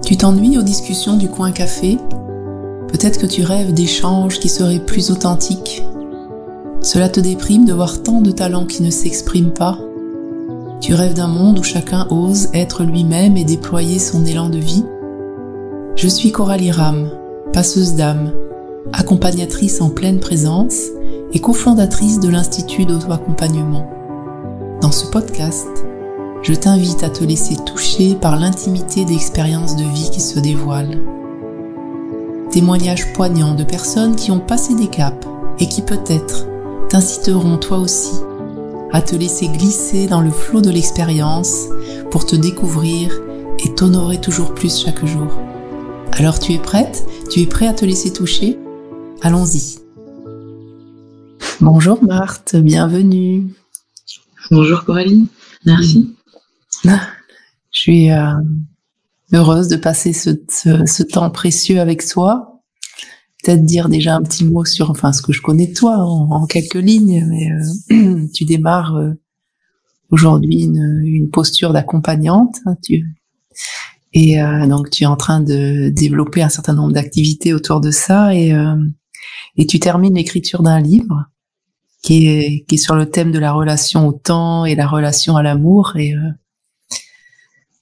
Tu t'ennuies aux discussions du coin café? Peut-être que tu rêves d'échanges qui seraient plus authentiques. Cela te déprime de voir tant de talents qui ne s'expriment pas. Tu rêves d'un monde où chacun ose être lui-même et déployer son élan de vie. Je suis Coralie Ram, passeuse d'âme, accompagnatrice en pleine présence et cofondatrice de l'Institut d'auto-accompagnement. Dans ce podcast, je t'invite à te laisser toucher par l'intimité d'expériences de vie qui se dévoilent. Témoignages poignants de personnes qui ont passé des caps et qui peut-être t'inciteront toi aussi à te laisser glisser dans le flot de l'expérience pour te découvrir et t'honorer toujours plus chaque jour. Alors tu es prête? Tu es prêt à te laisser toucher? Allons-y. Bonjour Marthe, bienvenue. Bonjour Coralie, merci. Je suis heureuse de passer ce temps précieux avec toi. Peut-être dire déjà un petit mot sur ce que je connais de toi en quelques lignes, mais tu démarres aujourd'hui une posture d'accompagnante. Donc tu es en train de développer un certain nombre d'activités autour de ça et tu termines l'écriture d'un livre qui est sur le thème de la relation au temps et la relation à l'amour et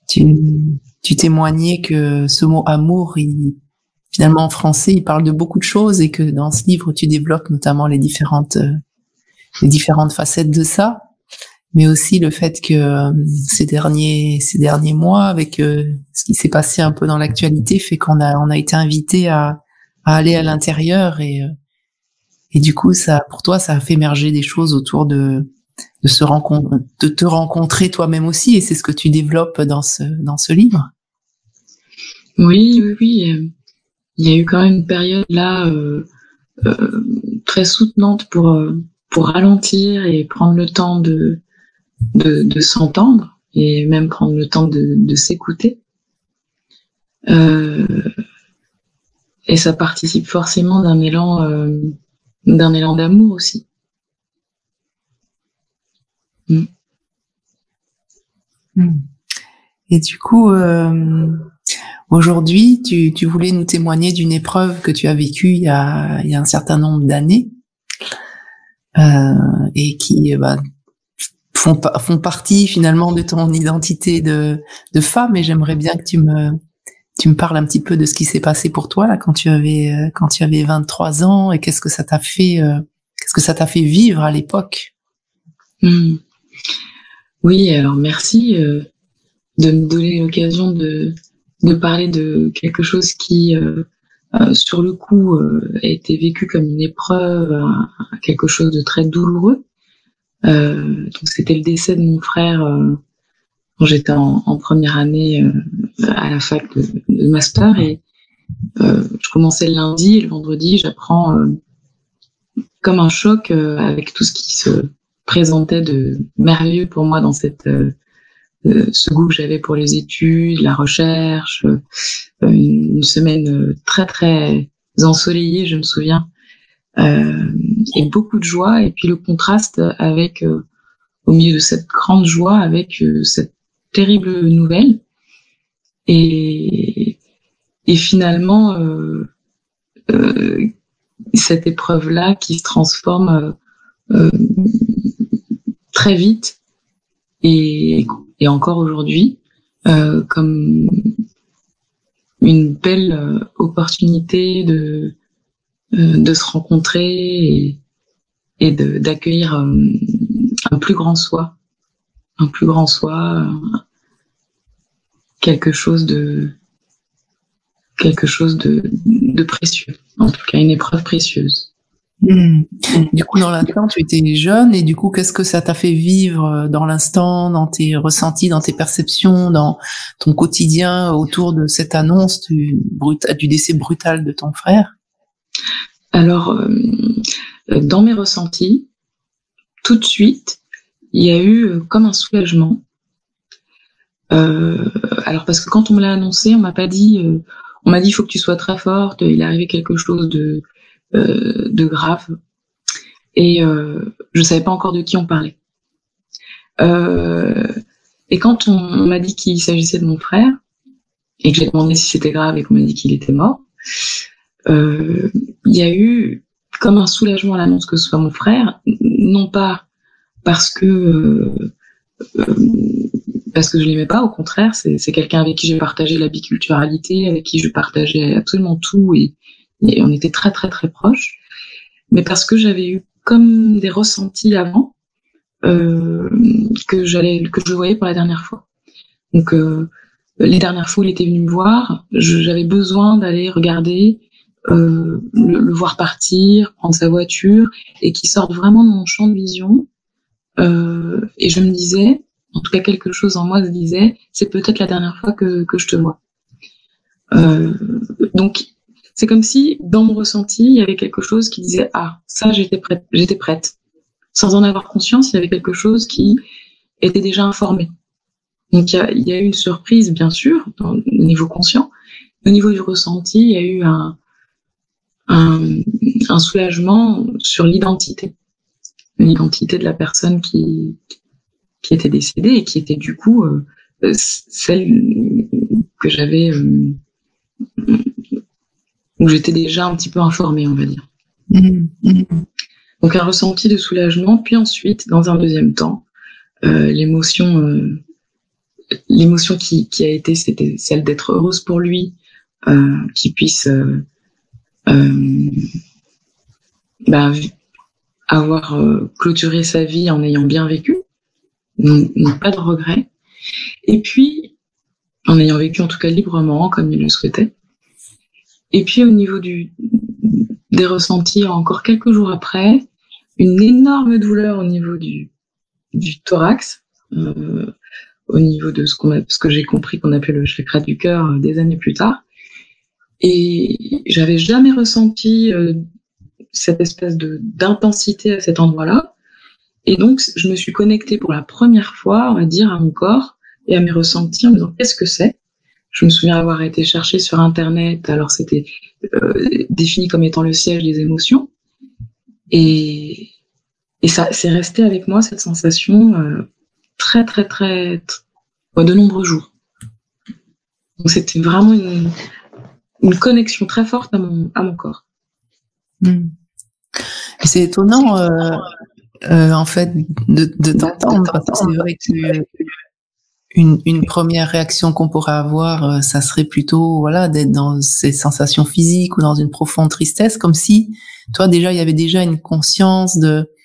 tu témoignais que ce mot amour, finalement en français, il parle de beaucoup de choses et que dans ce livre, tu développes notamment les différentes facettes de ça, mais aussi le fait que ces derniers mois, avec ce qui s'est passé un peu dans l'actualité, fait qu'on a été invité à aller à l'intérieur et du coup, ça, pour toi, ça a fait émerger des choses autour de te rencontrer toi-même aussi, et c'est ce que tu développes dans ce livre. Oui. Il y a eu quand même une période là très soutenante pour ralentir et prendre le temps de s'entendre et même prendre le temps de s'écouter. Et ça participe forcément d'un élan d'amour aussi. Et du coup, aujourd'hui, tu voulais nous témoigner d'une épreuve que tu as vécue il y a un certain nombre d'années et qui font partie finalement de ton identité de femme. Et j'aimerais bien que tu me parles un petit peu de ce qui s'est passé pour toi là quand tu avais 23 ans et qu'est-ce que ça t'a fait vivre à l'époque. Oui, alors merci de me donner l'occasion de parler de quelque chose qui, sur le coup, a été vécu comme une épreuve, quelque chose de très douloureux. Donc c'était le décès de mon frère quand j'étais en première année à la fac de master, et je commençais le lundi et le vendredi, j'apprends comme un choc avec tout ce qui se présentait de merveilleux pour moi dans ce goût que j'avais pour les études, la recherche, une semaine très très ensoleillée, je me souviens, et beaucoup de joie, et puis le contraste avec au milieu de cette grande joie avec cette terrible nouvelle, et finalement cette épreuve là qui se transforme très vite et encore aujourd'hui comme une belle opportunité de se rencontrer et d'accueillir un plus grand soi, quelque chose de précieux, en tout cas une épreuve précieuse. Du coup, dans l'instant, tu étais jeune, et du coup, qu'est-ce que ça t'a fait vivre dans l'instant, dans tes ressentis, dans tes perceptions, dans ton quotidien autour de cette annonce du décès brutal de ton frère? Alors, dans mes ressentis, tout de suite, il y a eu comme un soulagement. Alors parce que quand on me l'a annoncé, on m'a dit il faut que tu sois très forte, il est arrivé quelque chose de grave, et je savais pas encore de qui on parlait. Et quand on m'a dit qu'il s'agissait de mon frère, et que j'ai demandé si c'était grave et qu'on m'a dit qu'il était mort, il y a eu comme un soulagement à l'annonce que ce soit mon frère, non pas parce que je l'aimais pas, au contraire, c'est quelqu'un avec qui j'ai partagé la biculturalité, avec qui je partageais absolument tout, et on était très très très proches, mais parce que j'avais eu comme des ressentis avant que je le voyais pour la dernière fois. Donc les dernières fois où il était venu me voir, j'avais besoin d'aller regarder, le voir partir, prendre sa voiture, et qu'il sorte vraiment de mon champ de vision. Et je me disais, en tout cas quelque chose en moi se disait, c'est peut-être la dernière fois que je te vois. Donc c'est comme si dans mon ressenti il y avait quelque chose qui disait, ah, ça j'étais prête. Sans en avoir conscience, il y avait quelque chose qui était déjà informé. Donc il y a eu une surprise, bien sûr, au niveau conscient. Au niveau du ressenti, il y a eu un soulagement sur l'identité de la personne qui était décédée, et qui était du coup celle que j'avais, où j'étais déjà un petit peu informée, on va dire. Donc un ressenti de soulagement, puis ensuite, dans un deuxième temps, l'émotion qui a été, c'était celle d'être heureuse pour lui, qu'il puisse avoir clôturé sa vie en ayant bien vécu, donc pas de regrets, et puis en ayant vécu en tout cas librement comme il le souhaitait. Et puis au niveau des ressentis, encore quelques jours après, une énorme douleur au niveau du thorax, au niveau de ce que j'ai compris qu'on appelle le chakra du cœur des années plus tard. Et j'avais jamais ressenti cette espèce d'intensité à cet endroit-là. Et donc, je me suis connectée pour la première fois, on va dire, à mon corps et à mes ressentis en me disant, qu'est-ce que c'est? Je me souviens avoir été chercher sur Internet, alors c'était défini comme étant le siège des émotions. Et ça, c'est resté avec moi, cette sensation, très, très, très, de nombreux jours. Donc, c'était vraiment une connexion très forte à mon corps. Et c'est étonnant, en fait, de t'entendre, parce que c'est vrai que une première réaction qu'on pourrait avoir, ça serait plutôt, voilà, d'être dans ces sensations physiques ou dans une profonde tristesse, comme si, toi, déjà, il y avait déjà une conscience d'un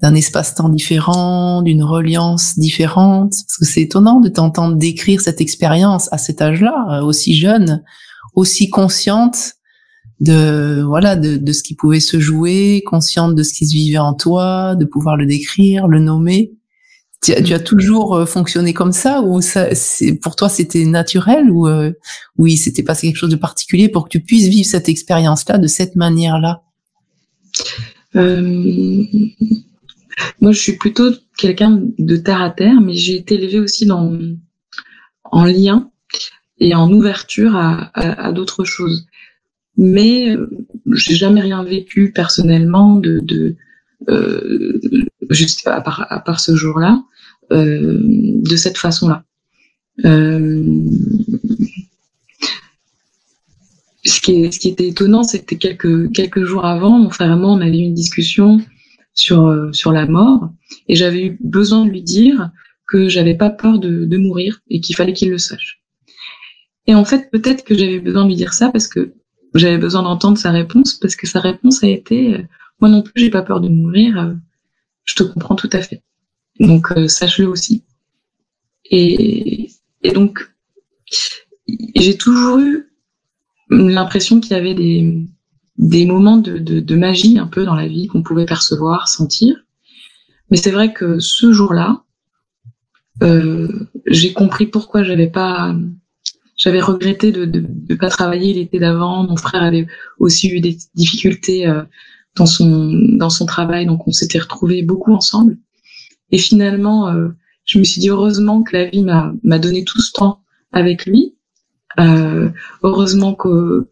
espace-temps différent, d'une reliance différente. Parce que c'est étonnant de t'entendre décrire cette expérience à cet âge-là, aussi jeune, aussi consciente de ce qui pouvait se jouer, consciente de ce qui se vivait en toi, de pouvoir le décrire, le nommer. Tu as toujours fonctionné comme ça, ou pour toi c'était naturel, ou oui, c'était passé quelque chose de particulier pour que tu puisses vivre cette expérience-là de cette manière-là? Moi, je suis plutôt quelqu'un de terre à terre, mais j'ai été élevée aussi en lien et en ouverture à d'autres choses. Mais j'ai jamais rien vécu personnellement juste à part ce jour-là, de cette façon-là. Ce qui était étonnant, c'était quelques jours avant, mon frère et moi, on avait eu une discussion sur la mort, et j'avais eu besoin de lui dire que j'avais pas peur de mourir et qu'il fallait qu'il le sache. Et en fait, peut-être que j'avais besoin de lui dire ça parce que j'avais besoin d'entendre sa réponse, parce que sa réponse a été moi non plus, j'ai pas peur de mourir, je te comprends tout à fait. Donc sache-le aussi. Et donc j'ai toujours eu l'impression qu'il y avait des moments de magie un peu dans la vie qu'on pouvait percevoir, sentir. Mais c'est vrai que ce jour-là, j'ai compris pourquoi j'avais regretté de pas travailler l'été d'avant. Mon frère avait aussi eu des difficultés dans son travail, donc on s'était retrouvés beaucoup ensemble. Et finalement, je me suis dit heureusement que la vie m'a donné tout ce temps avec lui. Heureusement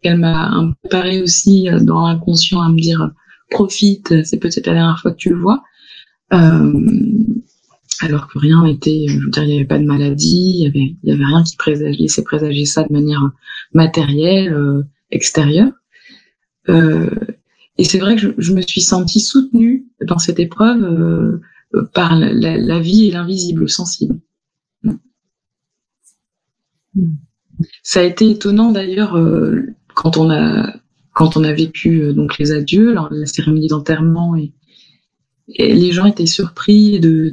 qu'elle m'a préparé aussi dans l'inconscient à me dire profite, c'est peut-être la dernière fois que tu le vois. alors que rien n'était, je veux dire, il n'y avait pas de maladie, il y avait rien qui laissait présager ça de manière matérielle, extérieure. Et c'est vrai que je me suis sentie soutenue dans cette épreuve par la vie et l'invisible, le sensible. Ça a été étonnant d'ailleurs quand on a vécu donc les adieux, la cérémonie d'enterrement, et les gens étaient surpris de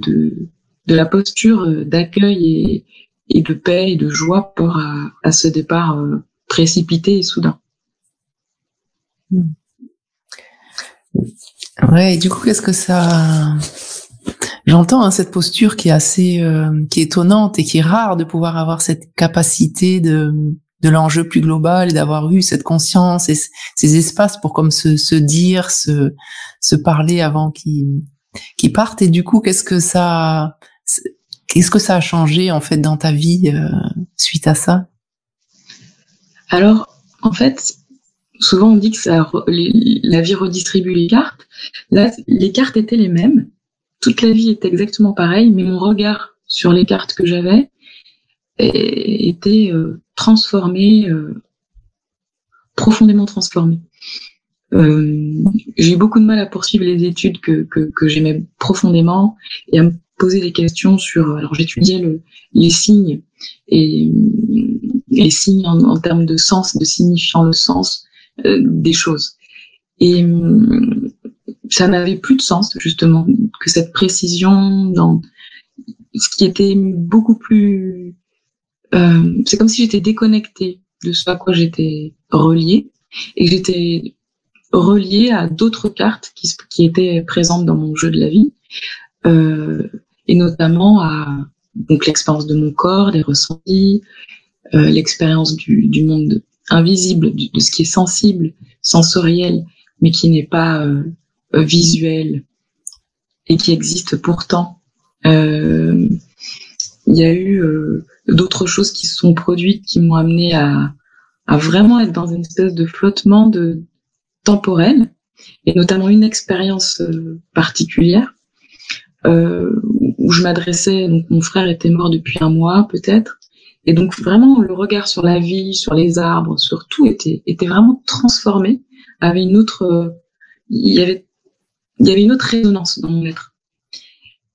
la posture d'accueil et de paix et de joie par rapport à ce départ précipité et soudain. Ouais, et du coup, qu'est-ce que ça... J'entends cette posture qui est assez, qui est étonnante et qui est rare, de pouvoir avoir cette capacité de l'enjeu plus global et d'avoir eu cette conscience et ces espaces pour comme se dire, se parler avant qu'ils partent. Et du coup, qu'est-ce que ça a changé en fait dans ta vie suite à ça? Alors, en fait, souvent on dit que la vie redistribue les cartes. Là, les cartes étaient les mêmes. Toute la vie était exactement pareille, mais mon regard sur les cartes que j'avais était transformé, profondément transformé. J'ai eu beaucoup de mal à poursuivre les études que j'aimais profondément et à me poser des questions sur... Alors j'étudiais les signes et les signes en termes de sens, de signifiant le sens des choses. Et ça n'avait plus de sens, justement, que cette précision dans ce qui était beaucoup plus... c'est comme si j'étais déconnectée de ce à quoi j'étais reliée et que j'étais reliée à d'autres cartes qui étaient présentes dans mon jeu de la vie, et notamment à donc l'expérience de mon corps, les ressentis, l'expérience du monde invisible, de ce qui est sensible, sensoriel, mais qui n'est pas visuel et qui existe pourtant. Il y a eu d'autres choses qui se sont produites qui m'ont amené à vraiment être dans une espèce de flottement temporel, et notamment une expérience particulière où je m'adressais, donc mon frère était mort depuis 1 mois peut-être, et donc vraiment le regard sur la vie, sur les arbres, sur tout était vraiment transformé, avait une autre il y avait une autre résonance dans mon être.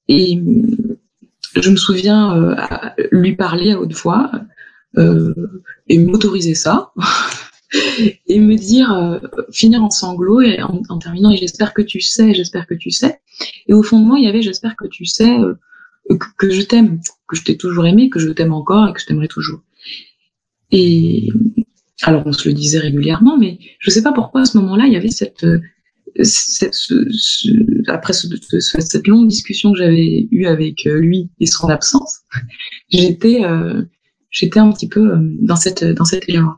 Et je me souviens lui parler à haute voix et m'autoriser ça et me dire, finir en sanglots et en terminant, et j'espère que tu sais. Et au fond de moi, il y avait j'espère que tu sais que je t'aime, que je t'ai toujours aimé, que je t'aime encore et que je t'aimerai toujours. Et alors on se le disait régulièrement, mais je sais pas pourquoi à ce moment-là, il y avait après cette longue discussion que j'avais eue avec lui et son absence, j'étais un petit peu dans cette élan.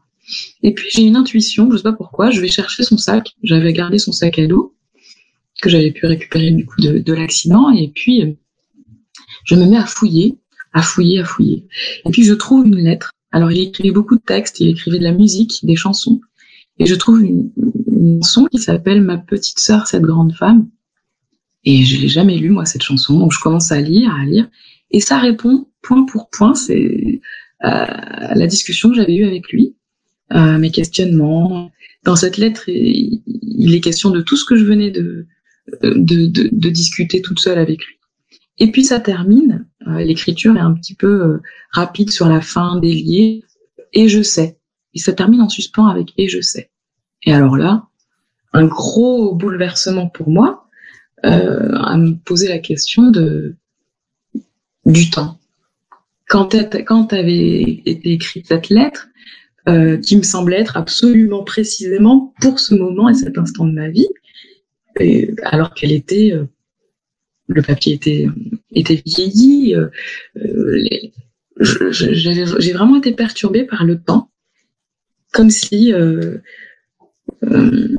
Et puis j'ai une intuition, je sais pas pourquoi, je vais chercher son sac. J'avais gardé son sac à dos que j'avais pu récupérer du coup de l'accident, et puis je me mets à fouiller. Et puis je trouve une lettre. Alors il écrivait beaucoup de textes, il écrivait de la musique, des chansons, et je trouve une chanson qui s'appelle Ma petite sœur, cette grande femme. Et je l'ai jamais lue moi cette chanson, donc je commence à lire, et ça répond point pour point, c'est à la discussion que j'avais eue avec lui. Mes questionnements. Dans cette lettre, il est question de tout ce que je venais de discuter toute seule avec lui. Et puis ça termine, l'écriture est un petit peu rapide sur la fin, déliée, et je sais. Et ça termine en suspens avec et je sais. Et alors là, un gros bouleversement pour moi, à me poser la question du temps. Quand avait été écrite cette lettre, qui me semblait être absolument précisément pour ce moment et cet instant de ma vie, alors qu'elle était, le papier était vieilli, j'ai vraiment été perturbée par le temps, comme si, comme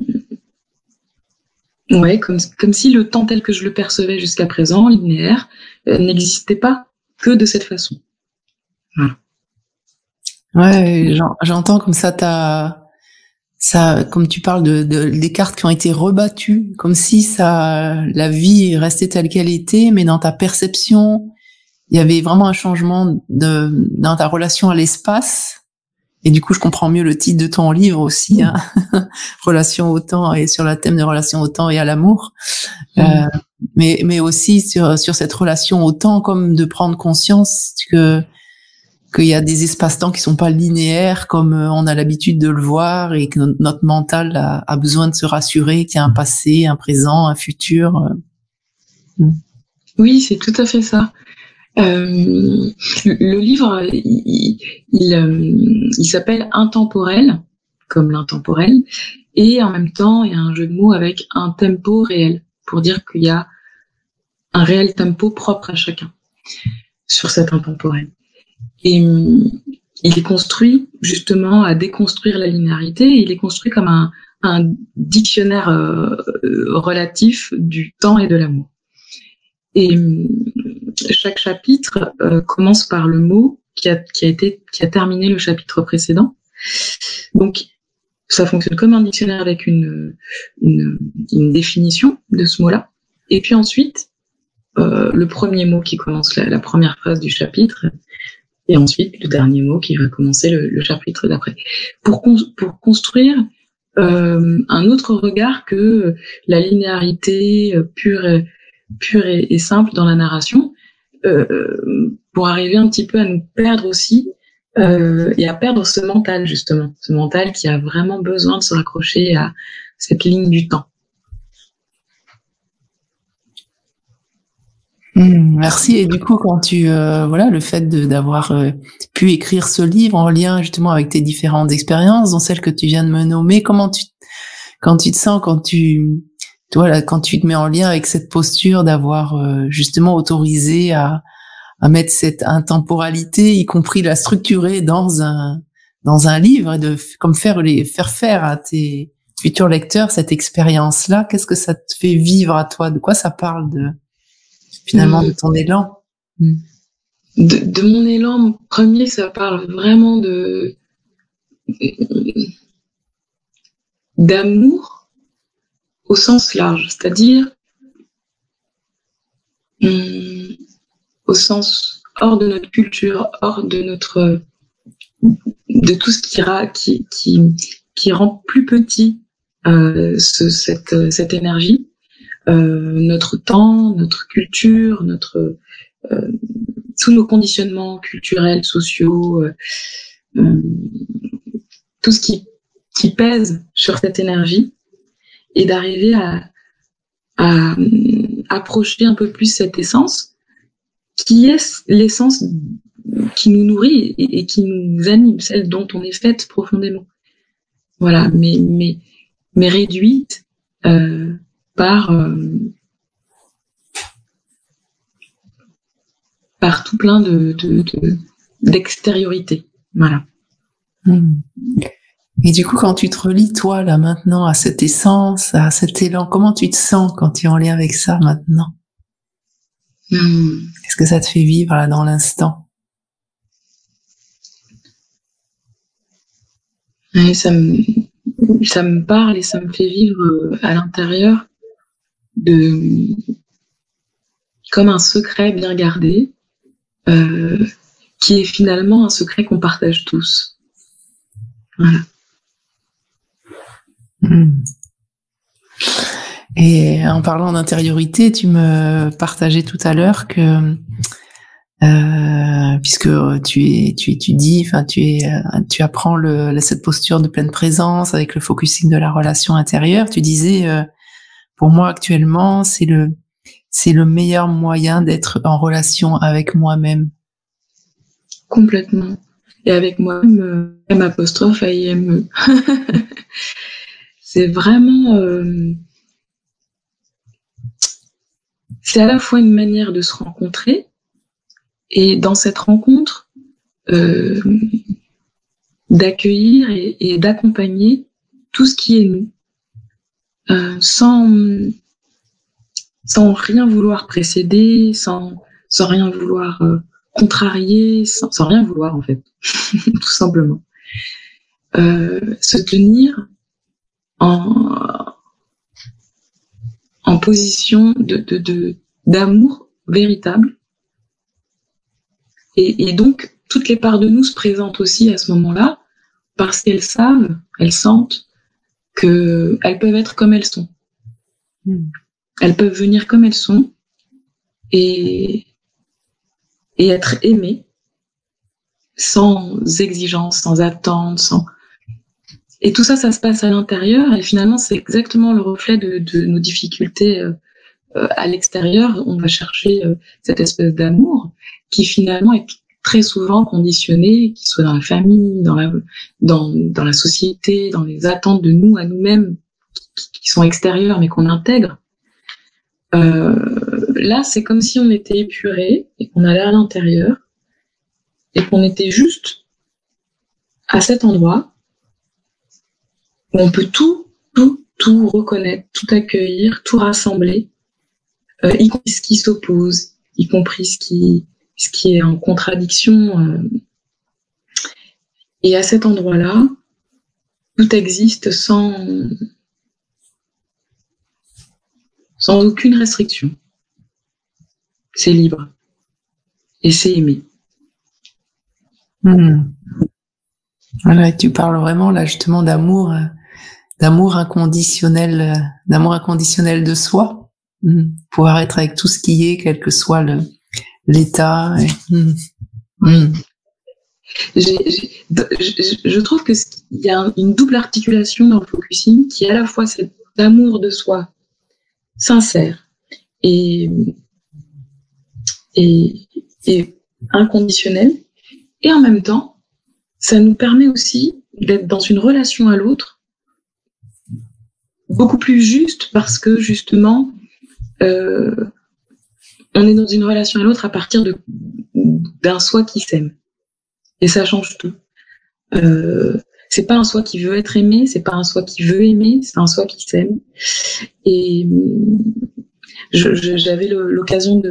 si le temps tel que je le percevais jusqu'à présent, linéaire, n'existait pas que de cette façon. Voilà. Ouais, j'entends comme ça comme tu parles des cartes qui ont été rebattues, comme si la vie restait telle qu'elle était, mais dans ta perception il y avait vraiment un changement dans ta relation à l'espace. Et du coup, je comprends mieux le titre de ton livre aussi, hein. Relation au temps, et sur le thème de relation au temps et à l'amour. Mais aussi sur cette relation au temps, comme de prendre conscience qu'il y a des espaces-temps qui sont pas linéaires comme on a l'habitude de le voir, et que notre mental a besoin de se rassurer qu'il y a un passé, un présent, un futur. Oui, c'est tout à fait ça. Le livre, il s'appelle Intemporel, comme l'intemporel, et en même temps, il y a un jeu de mots avec un tempo réel, pour dire qu'il y a un réel tempo propre à chacun sur cet intemporel. Et il est construit justement à déconstruire la linéarité. Il est construit comme un dictionnaire relatif du temps et de l'amour. Et chaque chapitre commence par le mot qui a terminé le chapitre précédent. Donc ça fonctionne comme un dictionnaire avec une définition de ce mot-là. Et puis ensuite le premier mot qui commence la première phrase du chapitre, et ensuite le dernier mot qui va commencer le chapitre d'après. Pour construire un autre regard que la linéarité pure et simple dans la narration, pour arriver un petit peu à nous perdre aussi, et à perdre ce mental, justement, ce mental qui a vraiment besoin de se raccrocher à cette ligne du temps. Merci. Et du coup, quand le fait d'avoir pu écrire ce livre en lien justement avec tes différentes expériences, dont celle que tu viens de me nommer, quand tu te sens, quand tu te mets en lien avec cette posture d'avoir justement autorisé à mettre cette intemporalité, y compris la structurer dans un livre, et de comme faire faire à tes futurs lecteurs cette expérience-là, qu'est-ce que ça te fait vivre à toi? De quoi ça parle finalement de ton élan? De mon élan premier, ça parle vraiment d'amour au sens large, c'est-à-dire au sens hors de notre culture, hors de tout ce qui rend plus petit cette énergie, notre temps, notre culture, tous nos conditionnements culturels, sociaux, tout ce qui pèse sur cette énergie, et d'arriver à approcher un peu plus cette essence qui est l'essence qui nous nourrit et qui nous anime, celle dont on est faite profondément. Voilà, mais réduite par tout plein d'extériorité. Voilà. Et du coup, quand tu te relis, toi, là, maintenant, à cette essence, à cet élan, comment tu te sens quand tu es en lien avec ça, maintenant? Qu'est-ce que ça te fait vivre, là, dans l'instant? Ouais, ça me parle et ça me fait vivre à l'intérieur comme un secret bien gardé, qui est finalement un secret qu'on partage tous. Voilà. Et en parlant d'intériorité, tu me partageais tout à l'heure que puisque tu apprends cette posture de pleine présence avec le focusing de la relation intérieure, tu disais pour moi actuellement c'est le meilleur moyen d'être en relation avec moi-même. Complètement. Et avec moi-même, M', c'est vraiment c'est à la fois une manière de se rencontrer, et dans cette rencontre d'accueillir et d'accompagner tout ce qui est nous, sans rien vouloir précéder, sans rien vouloir contrarier, sans rien vouloir en fait, tout simplement. Se tenir en position d'amour véritable, Et donc, toutes les parts de nous se présentent aussi à ce moment-là, parce qu'elles savent, elles sentent qu'elles peuvent être comme elles sont. Elles peuvent venir comme elles sont et être aimées sans exigence, sans attente, Et tout ça, ça se passe à l'intérieur et finalement, c'est exactement le reflet de nos difficultés à l'extérieur. On va chercher cette espèce d'amour qui finalement est très souvent conditionné, qu'il soit dans la famille, dans la société, dans les attentes de nous à nous-mêmes qui sont extérieures mais qu'on intègre. Là, c'est comme si on était épuré et qu'on allait à l'intérieur et qu'on était juste à cet endroit où on peut tout reconnaître, tout accueillir, tout rassembler, y compris ce qui s'oppose, y compris ce qui est en contradiction. Et à cet endroit-là, tout existe sans aucune restriction. C'est libre. Et c'est aimé. Voilà, tu parles vraiment là justement d'amour inconditionnel de soi, pouvoir être avec tout ce qui est, quel que soit l'état. Je trouve que il y a une double articulation dans le focusing qui est à la fois cet amour de soi sincère et inconditionnel, et en même temps ça nous permet aussi d'être dans une relation à l'autre beaucoup plus juste, parce que justement on est dans une relation à l'autre à partir d'un soi qui s'aime, et ça change tout. C'est pas un soi qui veut être aimé, c'est pas un soi qui veut aimer, c'est un soi qui s'aime. Et j'avais l'occasion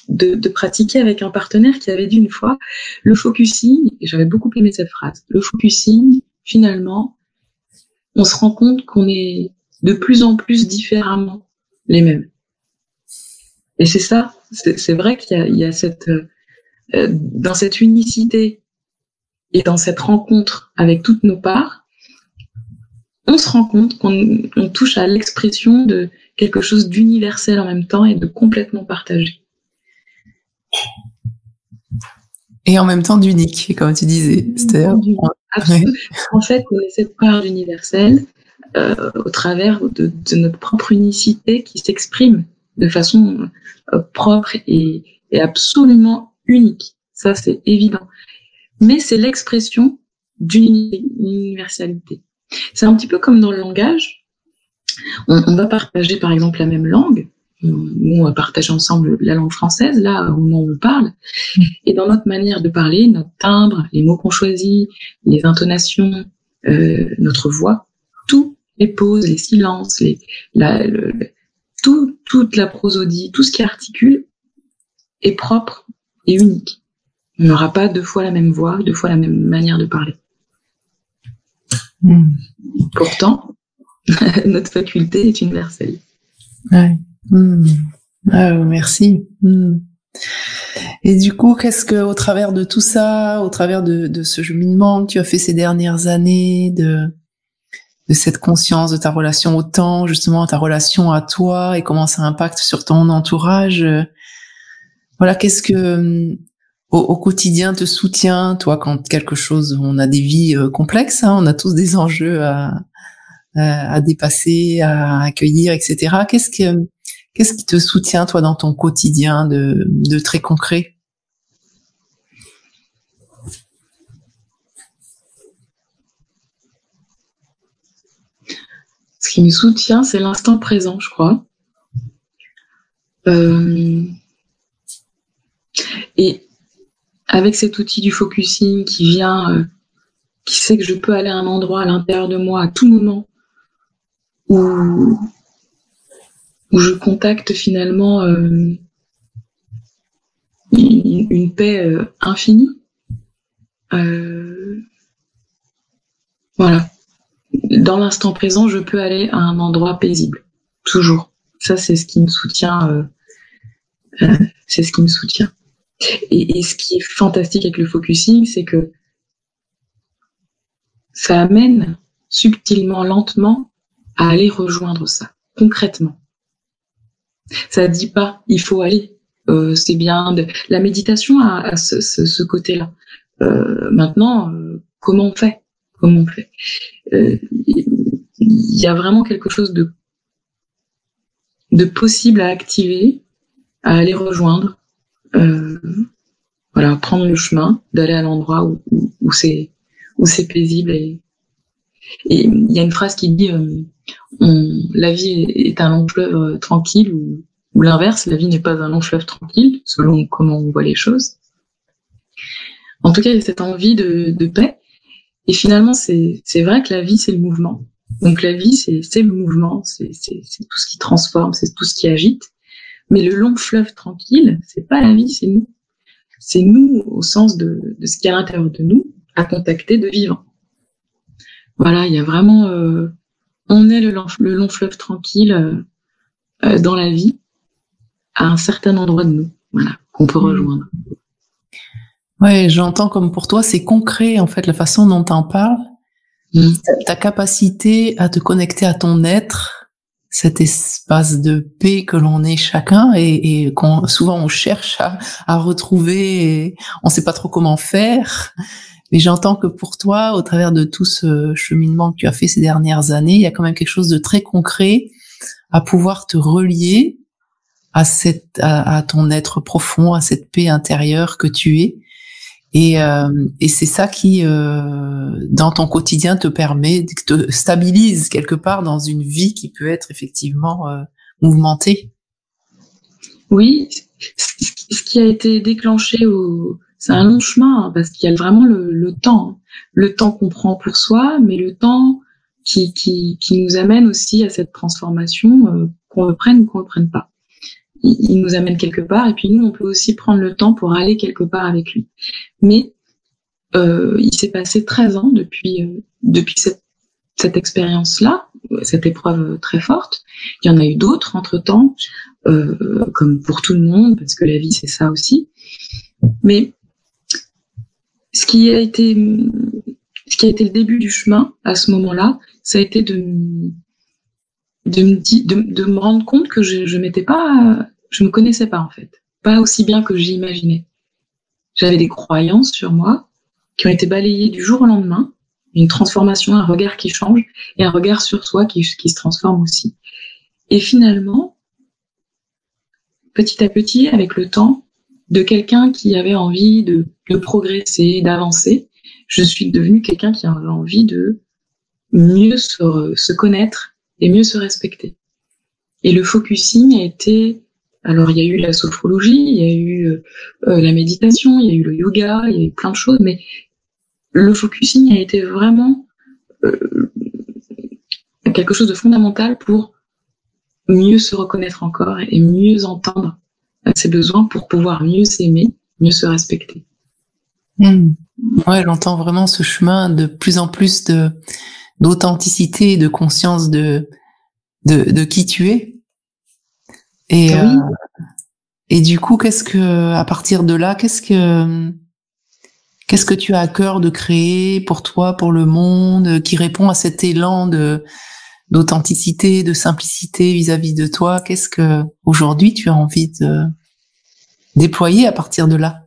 de pratiquer avec un partenaire qui avait dit une fois, le focusing, et j'avais beaucoup aimé cette phrase, le focusing, finalement, on se rend compte qu'on est de plus en plus différemment les mêmes. Et c'est ça, c'est vrai qu'il y a dans cette unicité et dans cette rencontre avec toutes nos parts, on se rend compte qu'on touche à l'expression de quelque chose d'universel en même temps et de complètement partagé. Et en même temps d'unique, comme tu disais. Absolument. En fait, on est cette part d'universel au travers de notre propre unicité qui s'exprime de façon propre et absolument unique. Ça, c'est évident. Mais c'est l'expression d'une universalité. C'est un petit peu comme dans le langage. On va partager, par exemple, la même langue. Nous, on va partager ensemble la langue française, là où on parle. Et dans notre manière de parler, notre timbre, les mots qu'on choisit, les intonations, notre voix, tout, les pauses, les silences, toute la prosodie, tout ce qui articule est propre et unique. On n'aura pas deux fois la même voix, deux fois la même manière de parler. Pourtant, notre faculté est universelle. Ouais. Merci. Et du coup, qu'est-ce que, au travers de tout ça, au travers de ce cheminement que tu as fait ces dernières années, de cette conscience de ta relation au temps, justement, ta relation à toi et comment ça impacte sur ton entourage, voilà, qu'est-ce que au quotidien te soutient, toi, quand quelque chose, on a des vies complexes, hein, on a tous des enjeux à dépasser, à accueillir, etc. Qu'est-ce qui te soutient, toi, dans ton quotidien de très concret? Ce qui me soutient, c'est l'instant présent, je crois. Et avec cet outil du focusing qui vient, qui sait que je peux aller à un endroit à l'intérieur de moi à tout moment où je contacte finalement une paix infinie. Voilà. Dans l'instant présent, je peux aller à un endroit paisible. Toujours. Ça, c'est ce qui me soutient. C'est ce qui me soutient. Et ce qui est fantastique avec le focusing, c'est que ça amène subtilement, lentement, à aller rejoindre ça, concrètement. Ça dit pas, il faut aller. C'est bien. La méditation a ce côté-là. Maintenant, comment on fait? Il y a vraiment quelque chose de possible à activer, à aller rejoindre. Voilà, prendre le chemin, d'aller à l'endroit où c'est paisible. Et il y a une phrase qui dit la vie est un long fleuve tranquille, ou l'inverse, la vie n'est pas un long fleuve tranquille, selon comment on voit les choses. En tout cas, il y a cette envie de paix. Et finalement, c'est vrai que la vie, c'est le mouvement. Donc la vie, c'est le mouvement, c'est tout ce qui transforme, c'est tout ce qui agite. Mais le long fleuve tranquille, c'est pas la vie, c'est nous. C'est nous au sens de ce qu'il y a à l'intérieur de nous, à contacter de vivant. Voilà, il y a vraiment, on est le long fleuve tranquille dans la vie, à un certain endroit de nous, voilà, qu'on peut rejoindre. Ouais, j'entends comme pour toi, c'est concret en fait la façon dont t'en parles, ta capacité à te connecter à ton être, cet espace de paix que l'on est chacun et souvent on cherche à retrouver, et on sait pas trop comment faire. Mais j'entends que pour toi, au travers de tout ce cheminement que tu as fait ces dernières années, il y a quand même quelque chose de très concret à pouvoir te relier à ton être profond, à cette paix intérieure que tu es. Et c'est ça qui, dans ton quotidien, te permet, te stabilise quelque part dans une vie qui peut être effectivement mouvementée. Oui, ce qui a été déclenché c'est un long chemin, hein, parce qu'il y a vraiment le temps qu'on prend pour soi, mais le temps qui nous amène aussi à cette transformation, qu'on le prenne ou qu'on le prenne pas. Il nous amène quelque part, et puis nous, on peut aussi prendre le temps pour aller quelque part avec lui. Mais il s'est passé 13 ans depuis cette expérience-là, cette épreuve très forte. Il y en a eu d'autres entre-temps, comme pour tout le monde, parce que la vie, c'est ça aussi. Mais ce qui a été le début du chemin à ce moment-là, ça a été de me rendre compte que je me connaissais pas en fait, pas aussi bien que j'imaginais. J'avais des croyances sur moi qui ont été balayées du jour au lendemain, une transformation, un regard qui change et un regard sur soi qui se transforme aussi. Et finalement, petit à petit, avec le temps, de quelqu'un qui avait envie de progresser, d'avancer, je suis devenue quelqu'un qui avait envie de mieux se connaître et mieux se respecter. Et le focusing a été, alors il y a eu la sophrologie, il y a eu la méditation, il y a eu le yoga, il y a eu plein de choses, mais le focusing a été vraiment quelque chose de fondamental pour mieux se reconnaître encore et mieux entendre ses besoins pour pouvoir mieux s'aimer, mieux se respecter. Ouais, j'entends vraiment ce chemin de plus en plus d'authenticité et de conscience de qui tu es. Et oui. Et du coup, à partir de là, qu'est-ce que tu as à cœur de créer pour toi, pour le monde, qui répond à cet élan d'authenticité, de simplicité vis-à-vis de toi? Qu'est-ce que aujourd'hui tu as envie de déployer à partir de là?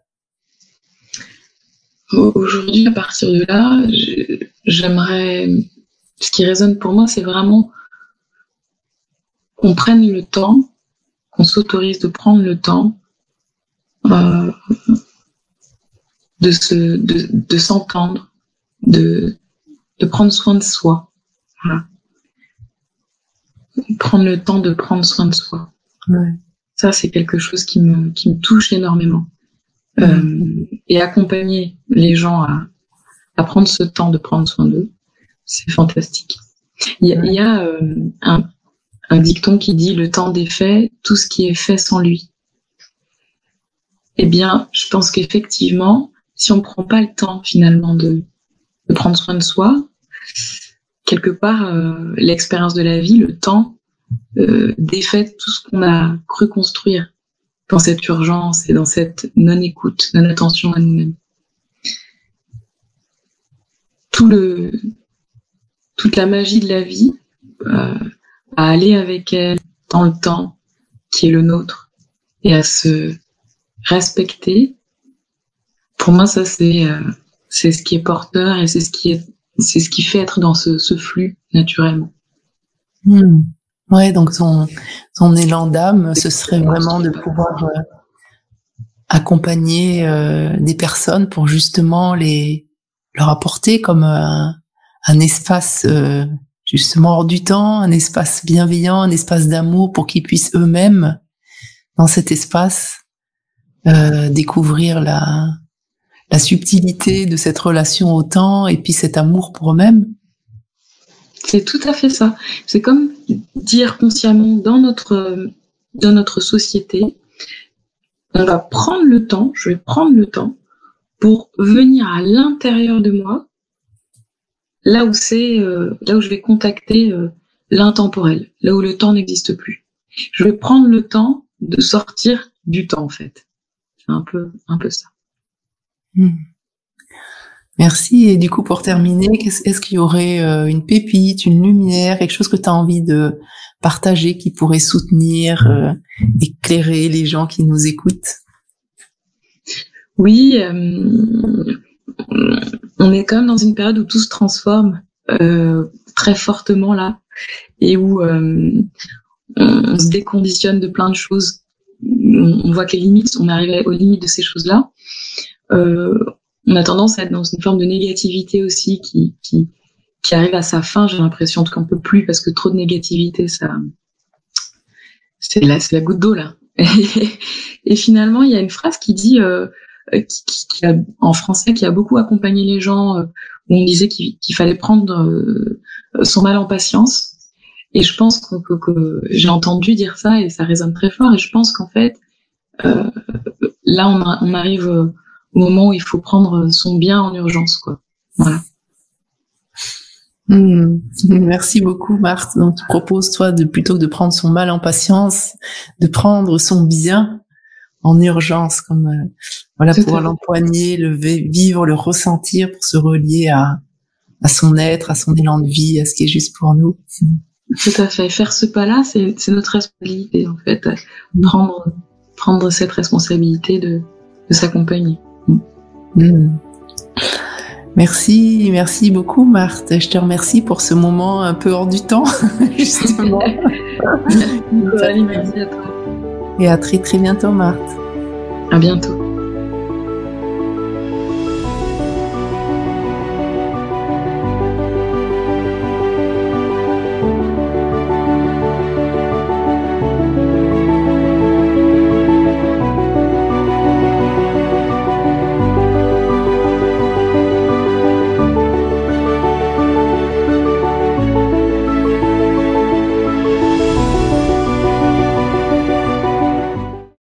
Aujourd'hui, à partir de là, j'aimerais, ce qui résonne pour moi, c'est vraiment qu'on prenne le temps, qu'on s'autorise de prendre le temps de s'entendre, de prendre soin de soi. Voilà. Prendre le temps de prendre soin de soi. Ouais. Ça, c'est quelque chose qui me touche énormément. Et accompagner les gens à prendre ce temps de prendre soin d'eux, c'est fantastique. Il y a un dicton qui dit « le temps des faits, tout ce qui est fait sans lui ». Eh bien, je pense qu'effectivement, si on ne prend pas le temps finalement de prendre soin de soi, quelque part, l'expérience de la vie, le temps, défait tout ce qu'on a cru construire dans cette urgence et dans cette non-écoute, non-attention à nous-mêmes. Toute la magie de la vie, à aller avec elle dans le temps qui est le nôtre et à se respecter. Pour moi, ça c'est ce qui est porteur et c'est ce qui fait être dans ce flux naturellement. Ouais, donc son élan d'âme, ce serait vraiment de pouvoir accompagner des personnes pour justement leur apporter comme un espace justement hors du temps, un espace bienveillant, un espace d'amour pour qu'ils puissent eux-mêmes, dans cet espace, découvrir la subtilité de cette relation au temps et puis cet amour pour eux-mêmes. C'est tout à fait ça. C'est comme dire consciemment dans notre société, on va prendre le temps, je vais prendre le temps pour venir à l'intérieur de moi, là où je vais contacter l'intemporel, là où le temps n'existe plus. Je vais prendre le temps de sortir du temps, en fait. C'est un peu ça. Merci. Et du coup, pour terminer, est-ce qu'il y aurait une pépite, une lumière, quelque chose que tu as envie de partager qui pourrait soutenir, éclairer les gens qui nous écoutent? Oui, on est quand même dans une période où tout se transforme très fortement là, et où on se déconditionne de plein de choses. On voit que on est arrivé aux limites de ces choses-là. On a tendance à être dans une forme de négativité aussi qui arrive à sa fin. J'ai l'impression qu'on peut plus parce que trop de négativité, c'est la goutte d'eau là. Et finalement, il y a une phrase qui dit en français qui a beaucoup accompagné les gens, où on disait qu'il fallait prendre son mal en patience. Et je pense que j'ai entendu dire ça et ça résonne très fort. Et je pense qu'en fait, là, on arrive au moment où il faut prendre son bien en urgence, quoi. Voilà. Merci beaucoup, Marthe. Donc, tu proposes, toi, plutôt que de prendre son mal en patience, de prendre son bien en urgence, comme pouvoir l'empoigner, le vivre, le ressentir pour se relier à son être, à son élan de vie, à ce qui est juste pour nous. Tout à fait. Faire ce pas-là, c'est notre responsabilité, en fait. Prendre cette responsabilité de s'accompagner. Merci beaucoup, Marthe. Je te remercie pour ce moment un peu hors du temps, justement. Merci à toi. Et à très très bientôt, Marthe. À bientôt.